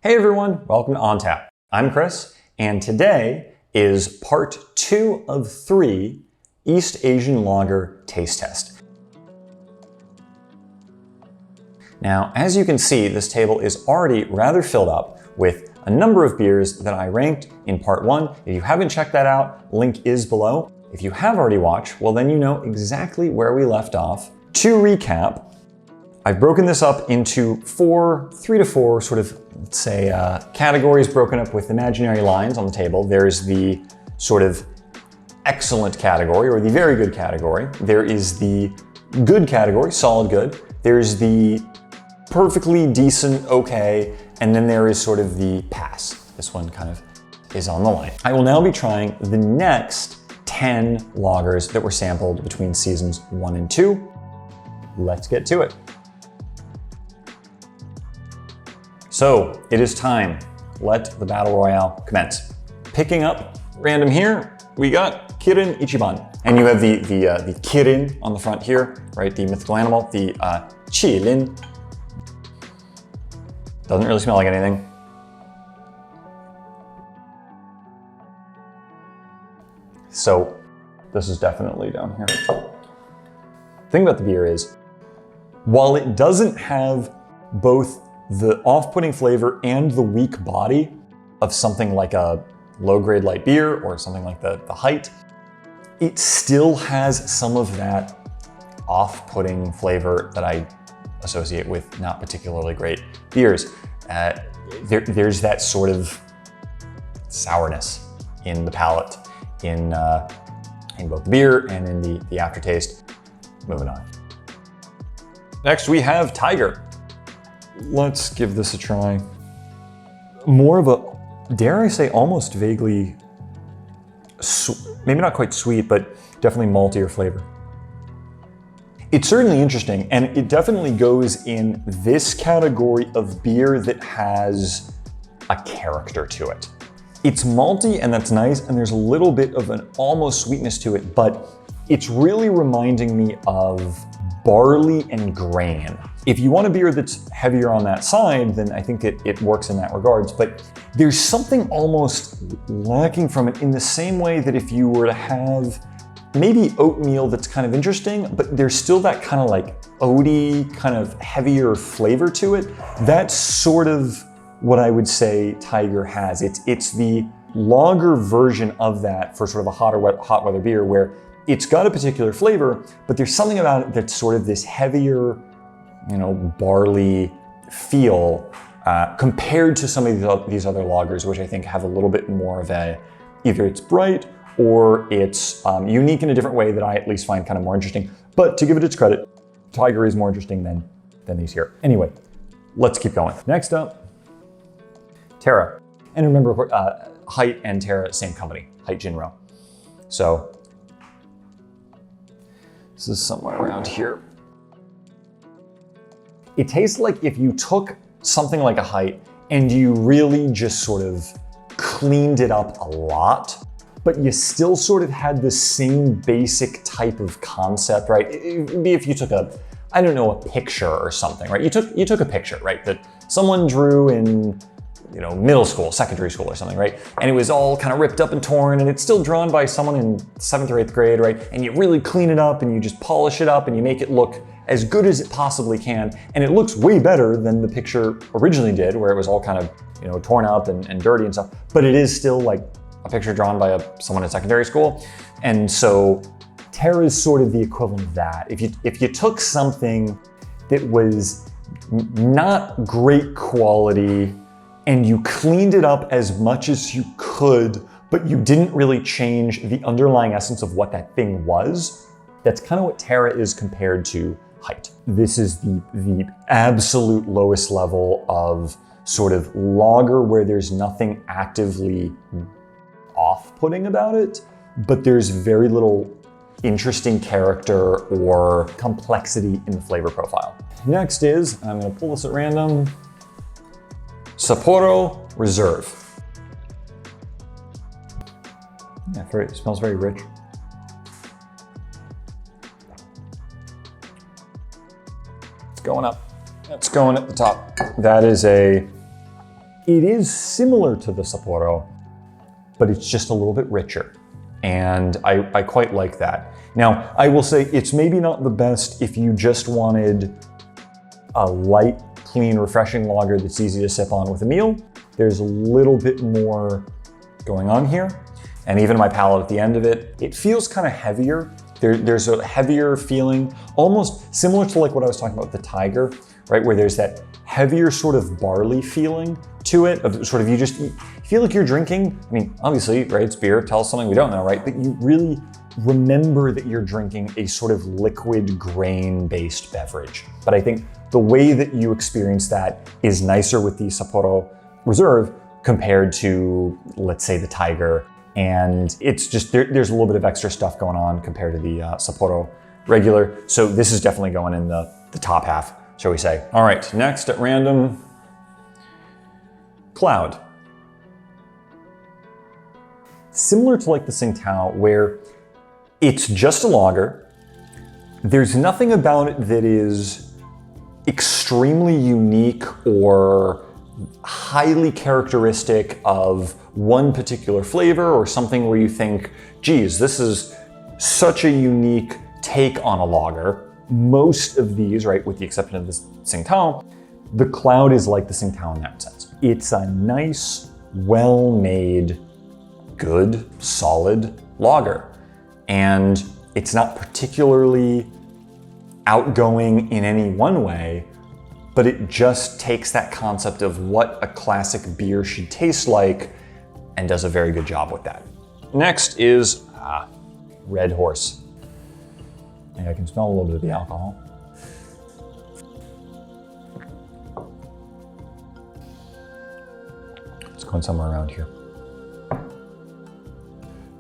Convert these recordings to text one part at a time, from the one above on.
Hey everyone, welcome to On Tap. I'm Chris, and today is part 2 of 3 East Asian Lager taste test. Now, as you can see, this table is already rather filled up with a number of beers that I ranked in part 1. If you haven't checked that out, link is below. If you have already watched, well then you know exactly where we left off. To recap, I've broken this up into 3 to 4 sort of, let's say, categories broken up with imaginary lines on the table. There's the sort of excellent category or the very good category. There is the good category, solid good. There's the perfectly decent, okay, and then there is sort of the pass. This one kind of is on the line. I will now be trying the next 10 lagers that were sampled between seasons 1 and 2. Let's get to it. So it is time. Let the battle royale commence. Picking up random here, we got Kirin Ichiban. And you have the Kirin on the front here, right? The mythical animal, the Qilin. Doesn't really smell like anything. So this is definitely down here. The thing about the beer is, while it doesn't have both the off-putting flavor and the weak body of something like a low-grade light beer or something like the Height, it still has some of that off-putting flavor that I associate with not particularly great beers. There's that sort of sourness in the palate, in both the beer and in the aftertaste. Moving on. Next we have Tiger. Let's give this a try. More of a, dare I say, almost vaguely, maybe not quite sweet, but definitely maltier flavor. It's certainly interesting, and it definitely goes in this category of beer that has a character to it. It's malty, and that's nice, and there's a little bit of an almost sweetness to it, but it's really reminding me of barley and grain. If you want a beer that's heavier on that side, then I think it works in that regards, but there's something almost lacking from it in the same way that if you were to have maybe oatmeal that's kind of interesting, but there's still that kind of like oaty, kind of heavier flavor to it. That's sort of what I would say Tiger has. It's the lager version of that for sort of a hot weather beer where it's got a particular flavor, but there's something about it that's sort of this heavier, barley feel compared to some of these other lagers, which I think have a little bit more of either it's bright or it's unique in a different way that I at least find kind of more interesting. But to give it its credit, Tiger is more interesting than these here. Anyway, let's keep going. Next up, Terra. And remember, Height and Terra, same company, Height Jinro. So this is somewhere around here. It tastes like if you took something like a Height and you really just sort of cleaned it up a lot, but you still sort of had the same basic type of concept, right? It'd be if you took a picture or something, right? You took a picture, right? That someone drew in, middle school, secondary school or something, right? And it was all kind of ripped up and torn, and it's still drawn by someone in 7th or 8th grade, right? And you really clean it up and you just polish it up and you make it look as good as it possibly can. And it looks way better than the picture originally did, where it was all kind of, torn up and dirty and stuff. But it is still like a picture drawn by someone in secondary school. And so Terra is sort of the equivalent of that. If you took something that was not great quality and you cleaned it up as much as you could, but you didn't really change the underlying essence of what that thing was, that's kind of what Terra is compared to Height. This is the absolute lowest level of sort of lager where there's nothing actively off-putting about it, but there's very little interesting character or complexity in the flavor profile. Next is, I'm gonna pull this at random, Sapporo Reserve. Yeah, it smells very rich. It's going up. It's going at the top. That is a It is similar to the Sapporo, but it's just a little bit richer. And I quite like that. Now, I will say it's maybe not the best if you just wanted a light, clean, refreshing lager that's easy to sip on with a meal. There's a little bit more going on here. And even my palate at the end of it, it feels kind of heavier. There's a heavier feeling, almost similar to like what I was talking about with the Tiger, right? Where there's that heavier sort of barley feeling to it, of sort of you feel like you're drinking, I mean, obviously, right, it's beer, tell us something we don't know, right? But you really remember that you're drinking a sort of liquid grain-based beverage. But I think the way that you experience that is nicer with the Sapporo Reserve compared to, let's say, the Tiger. And it's just, there's a little bit of extra stuff going on compared to the Sapporo regular. So this is definitely going in the top half, shall we say. All right, next at random, Cloud. Similar to like the Tsingtao, where it's just a lager. There's nothing about it that is extremely unique or highly characteristic of one particular flavor or something where you think, geez, this is such a unique take on a lager. Most of these, right, with the exception of the Tsingtao, the Cloud is like the Tsingtao in that sense. It's a nice, well-made, good, solid lager. And it's not particularly outgoing in any one way, but it just takes that concept of what a classic beer should taste like and does a very good job with that. Next is Red Horse. Yeah, I can smell a little bit of the alcohol. It's going somewhere around here.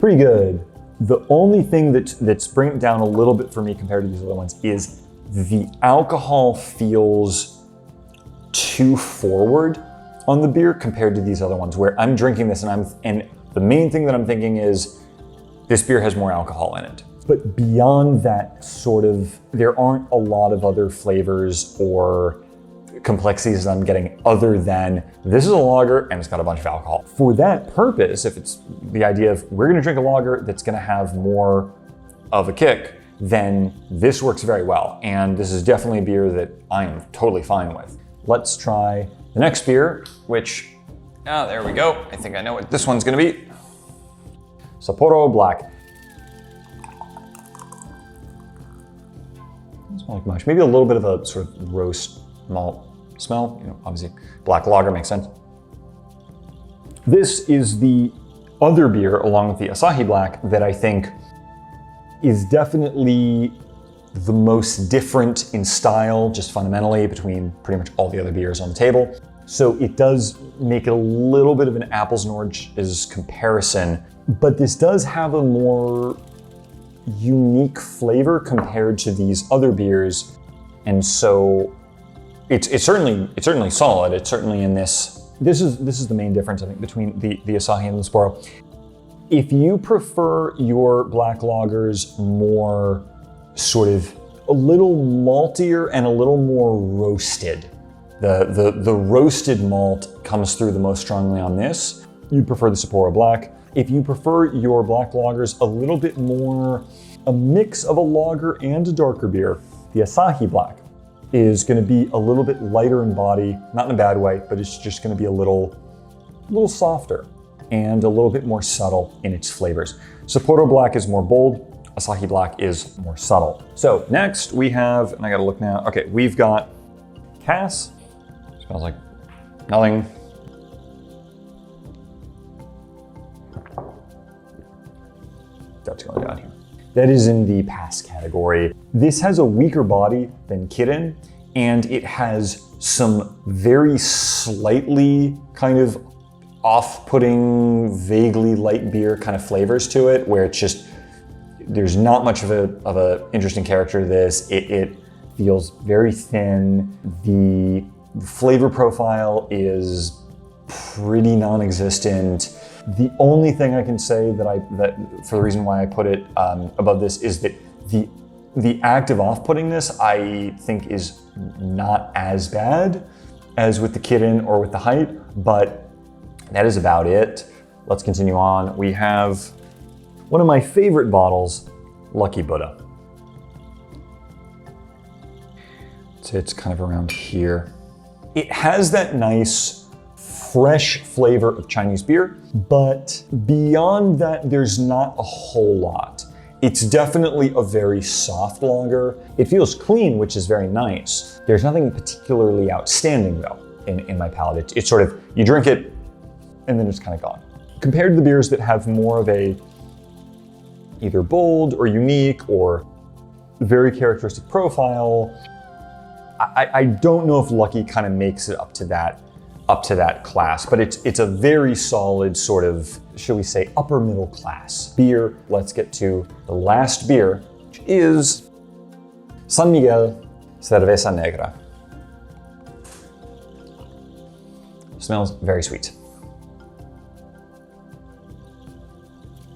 Pretty good. The only thing that's bringing it down a little bit for me compared to these other ones is the alcohol feels too forward on the beer compared to these other ones, where I'm drinking this and the main thing that I'm thinking is this beer has more alcohol in it. But beyond that sort of, there aren't a lot of other flavors or complexities that I'm getting other than this is a lager and it's got a bunch of alcohol. For that purpose, if it's the idea of we're gonna drink a lager that's gonna have more of a kick, then this works very well. And this is definitely a beer that I'm totally fine with. Let's try the next beer, which, there we go. I think I know what this one's gonna be. Sapporo Black. Doesn't smell like much. Maybe a little bit of a sort of roast malt smell. You know, obviously black lager makes sense. This is the other beer along with the Asahi Black that I think is definitely the most different in style, just fundamentally, between pretty much all the other beers on the table. So it does make it a little bit of an apples and oranges comparison, but this does have a more unique flavor compared to these other beers. And so it's certainly solid. It's certainly in this. This is the main difference, I think, between the Asahi and the Sapporo. If you prefer your black lagers more sort of a little maltier and a little more roasted, the roasted malt comes through the most strongly on this, you prefer the Sapporo Black. If you prefer your black lagers a little bit more a mix of a lager and a darker beer, the Asahi Black is going to be a little bit lighter in body, not in a bad way, but it's just going to be a little softer and a little bit more subtle in its flavors. Sapporo Black is more bold, Asahi Black is more subtle. So next we have, and I gotta look now, okay, we've got Cass, smells like nothing. That's going down here. That is in the pass category. This has a weaker body than Kirin, and it has some very slightly kind of off-putting, vaguely light beer kind of flavors to it, where it's just, there's not much of a interesting character to this. It feels very thin. The flavor profile is pretty non-existent. The only thing I can say that for the reason why I put it above this is that the act of off-puttingness I think is not as bad as with the Kirin or with the Height, but that is about it. Let's continue on. We have one of my favorite bottles, Lucky Buddha. So it's kind of around here. It has that nice, fresh flavor of Chinese beer, but beyond that, there's not a whole lot. It's definitely a very soft lager. It feels clean, which is very nice. There's nothing particularly outstanding though in my palate. It's sort of, you drink it and then it's kind of gone. Compared to the beers that have more of a either bold or unique or very characteristic profile, I don't know if Lucky kind of makes it up to that class, but it's a very solid sort of, shall we say, upper middle class beer. Let's get to the last beer, which is San Miguel Cerveza Negra. Smells very sweet.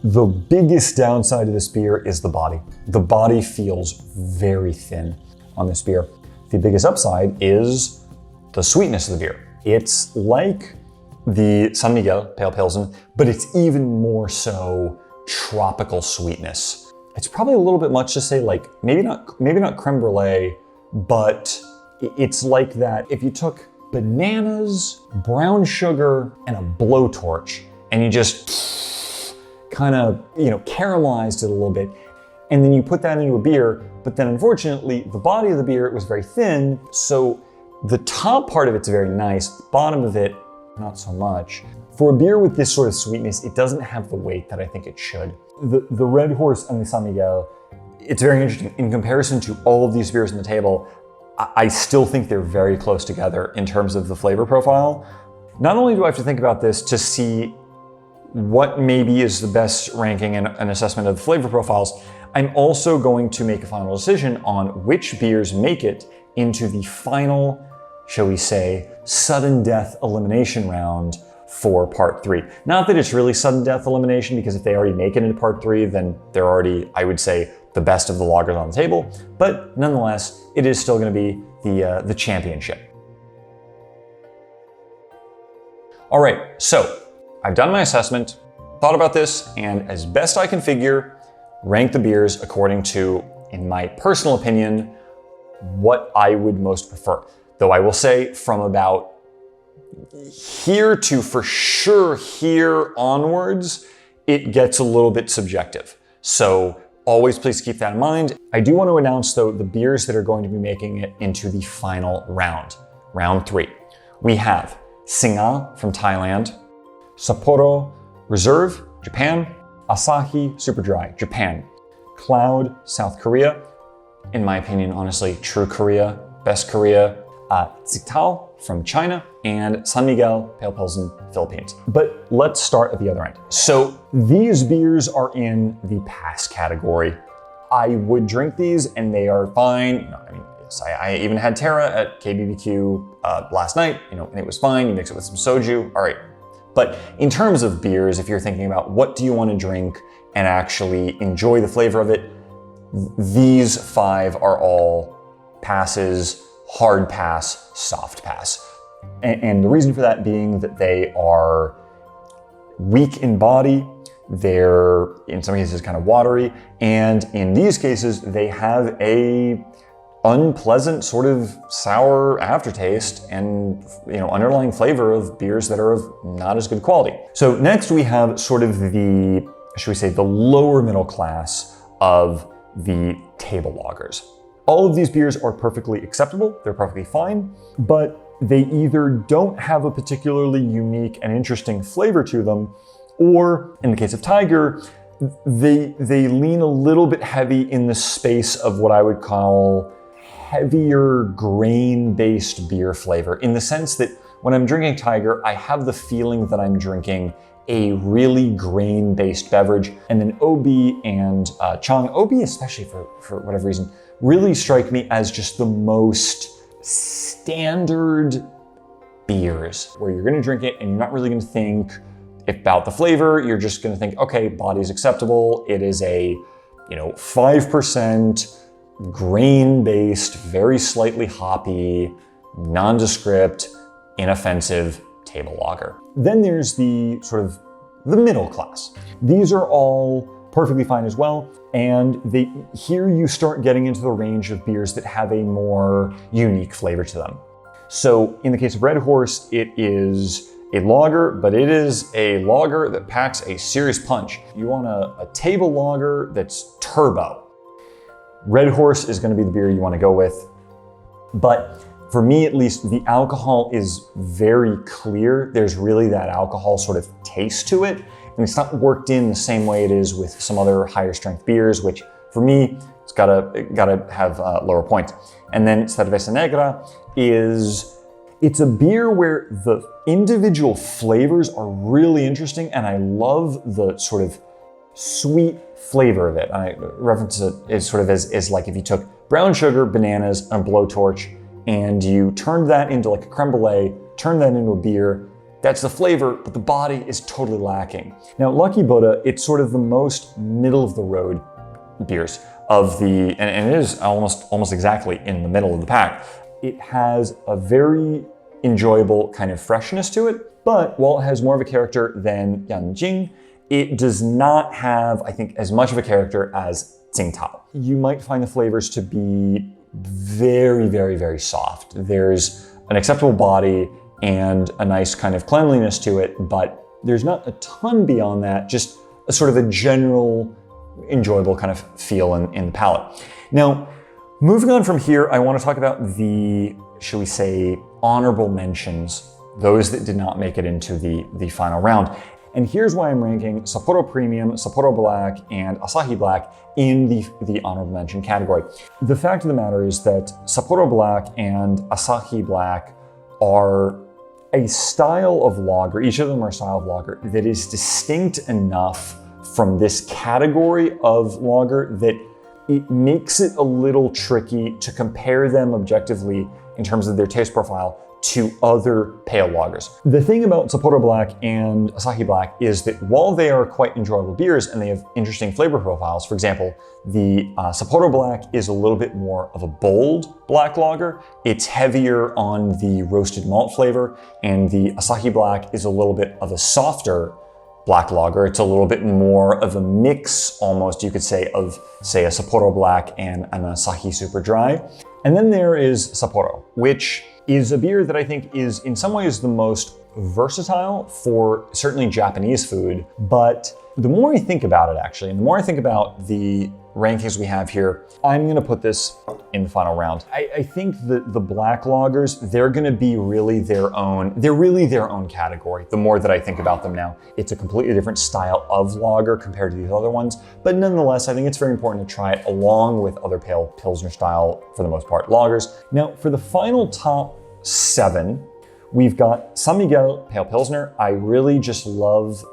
The biggest downside of this beer is the body. The body feels very thin on this beer. The biggest upside is the sweetness of the beer. It's like the San Miguel Pale Pilsen, but it's even more so tropical sweetness. It's probably a little bit much to say, like maybe not creme brulee, but it's like that if you took bananas, brown sugar, and a blowtorch, and you just kind of, caramelized it a little bit, and then you put that into a beer, but then unfortunately, the body of the beer was very thin, so the top part of it's very nice, bottom of it, not so much. For a beer with this sort of sweetness, it doesn't have the weight that I think it should. The Red Horse and the San Miguel, it's very interesting. In comparison to all of these beers on the table, I still think they're very close together in terms of the flavor profile. Not only do I have to think about this to see what maybe is the best ranking and an assessment of the flavor profiles, I'm also going to make a final decision on which beers make it into the final, shall we say, sudden death elimination round for part 3. Not that it's really sudden death elimination, because if they already make it into part 3, then they're already, I would say, the best of the lagers on the table. But nonetheless, it is still going to be the championship. All right, so I've done my assessment, thought about this, and as best I can figure, rank the beers according to, in my personal opinion, what I would most prefer. Though I will say from about here to for sure here onwards, it gets a little bit subjective. So always please keep that in mind. I do want to announce though the beers that are going to be making it into the final round, round 3. We have Singha from Thailand, Sapporo Reserve, Japan, Asahi Super Dry, Japan, Cloud, South Korea, in my opinion, honestly, true Korea, best Korea, Tsingtao from China, and San Miguel Pale Pilsen, Philippines. But let's start at the other end. So these beers are in the pass category. I would drink these and they are fine. Yes, I even had Terra at KBBQ last night, and it was fine. You mix it with some soju, all right. But in terms of beers, if you're thinking about what do you want to drink and actually enjoy the flavor of it, these 5 are all passes, hard pass, soft pass. And the reason for that being that they are weak in body, they're in some cases kind of watery, and in these cases, they have a unpleasant sort of sour aftertaste and underlying flavor of beers that are of not as good quality. So next we have sort of the, should we say, the lower middle class of the table lagers. All of these beers are perfectly acceptable, they're perfectly fine, but they either don't have a particularly unique and interesting flavor to them, or in the case of Tiger, they lean a little bit heavy in the space of what I would call heavier grain-based beer flavor, in the sense that when I'm drinking Tiger, I have the feeling that I'm drinking a really grain-based beverage. And then Obi and Chang, Obi especially for whatever reason, really strike me as just the most standard beers, where you're gonna drink it and you're not really gonna think about the flavor. You're just gonna think, okay, body's acceptable. It is a 5% grain-based, very slightly hoppy, nondescript, inoffensive table lager. Then there's the sort of the middle class. These are all perfectly fine as well, and here you start getting into the range of beers that have a more unique flavor to them. So in the case of Red Horse, it is a lager, but it is a lager that packs a serious punch. You want a table lager that's turbo. Red Horse is going to be the beer you want to go with, but for me at least, the alcohol is very clear. There's really that alcohol sort of taste to it, and it's not worked in the same way it is with some other higher strength beers, which for me, it's gotta have lower points. And then Cerveza Negra it's a beer where the individual flavors are really interesting, and I love the sort of sweet flavor of it. I reference it as sort of as like if you took brown sugar, bananas, and a blowtorch, and you turned that into like a creme brulee, turned that into a beer. That's the flavor, but the body is totally lacking. Now, Lucky Buddha, it's sort of the most middle of the road beers of and it is almost exactly in the middle of the pack. It has a very enjoyable kind of freshness to it, but while it has more of a character than Yanjing, it does not have, I think, as much of a character as Tsingtao. You might find the flavors to be very, very, very soft. There's an acceptable body and a nice kind of cleanliness to it, but there's not a ton beyond that, just a sort of a general enjoyable kind of feel in the palate. Now, moving on from here, I want to talk about the, shall we say, honorable mentions, those that did not make it into the final round. And here's why I'm ranking Sapporo Premium, Sapporo Black, and Asahi Black in the honorable mention category. The fact of the matter is that Sapporo Black and Asahi Black are a style of lager, each of them are a style of lager that is distinct enough from this category of lager that it makes it a little tricky to compare them objectively in terms of their taste profile to other pale lagers. The thing about Sapporo Black and Asahi Black is that while they are quite enjoyable beers and they have interesting flavor profiles, for example, the Sapporo Black is a little bit more of a bold black lager. It's heavier on the roasted malt flavor, and the Asahi Black is a little bit of a softer black lager. It's a little bit more of a mix, almost, you could say, of, say, a Sapporo Black and an Asahi Super Dry. And then there is Sapporo, which is a beer that I think is in some ways the most versatile for certainly Japanese food. But the more I think about it, actually, and the more I think about the rankings we have here, I'm gonna put this in the final round. I think that the black lagers, they're gonna be really their own category. The more that I think about them now, it's a completely different style of lager compared to these other ones. But nonetheless, I think it's very important to try it along with other pale Pilsner style, for the most part, lagers. Now, for the final top 7, we've got San Miguel Pale Pilsner. I really just love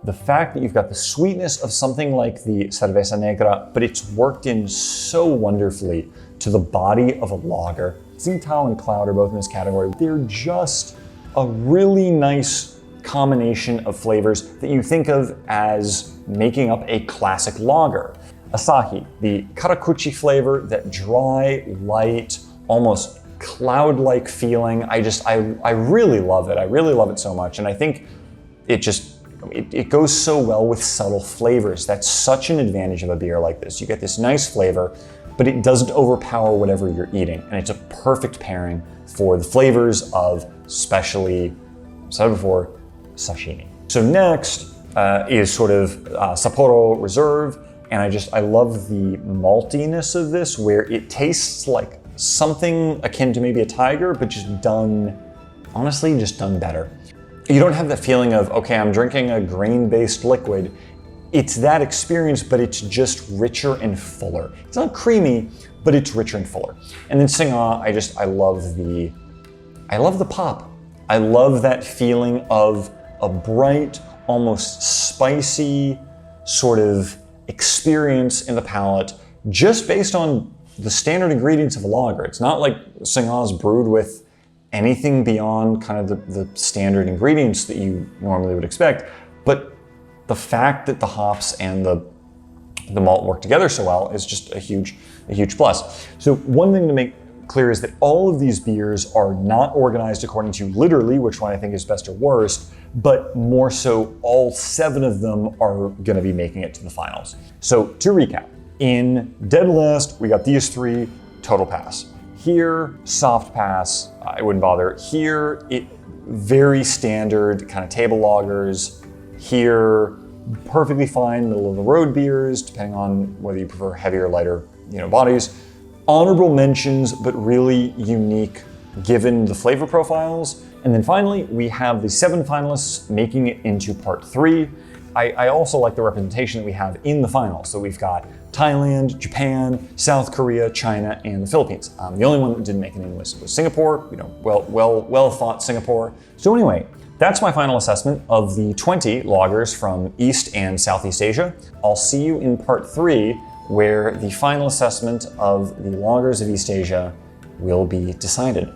the fact that you've got the sweetness of something like the Cerveza Negra, but it's worked in so wonderfully to the body of a lager. Tsingtao and Cloud are both in this category. They're just a really nice combination of flavors that you think of as making up a classic lager. Asahi, the Karakuchi flavor, that dry, light, almost cloud-like feeling. I really love it. I really love it so much. And I think it goes so well with subtle flavors. That's such an advantage of a beer like this. You get this nice flavor, but it doesn't overpower whatever you're eating. And it's a perfect pairing for the flavors of, especially, I've said it before, sashimi. So next is sort of Sapporo Reserve. And I love the maltiness of this, where it tastes like something akin to maybe a Tiger, but just done better. You don't have that feeling of, okay, I'm drinking a grain-based liquid. It's that experience, but it's just richer and fuller. It's not creamy, but it's richer and fuller. And then Singha, I love the pop. I love that feeling of a bright, almost spicy sort of experience in the palate, just based on the standard ingredients of a lager. It's not like Singha is brewed with anything beyond kind of the standard ingredients that you normally would expect. But the fact that the hops and the malt work together so well is just a huge plus. So one thing to make clear is that all of these beers are not organized according to literally which one I think is best or worst, but more so all 7 of them are gonna be making it to the finals. So to recap, in dead last, we got these 3, total pass. Here, soft pass, I wouldn't bother. Here, very standard kind of table lagers. Here, perfectly fine middle of the road beers, depending on whether you prefer heavier or lighter, bodies. Honorable mentions, but really unique given the flavor profiles. And then finally, we have the 7 finalists making it into part 3. I also like the representation that we have in the finals. So we've got Thailand, Japan, South Korea, China, and the Philippines. The only one that didn't make it in was Singapore. Well thought Singapore. So anyway, that's my final assessment of the 20 lagers from East and Southeast Asia. I'll see you in part 3, where the final assessment of the lagers of East Asia will be decided.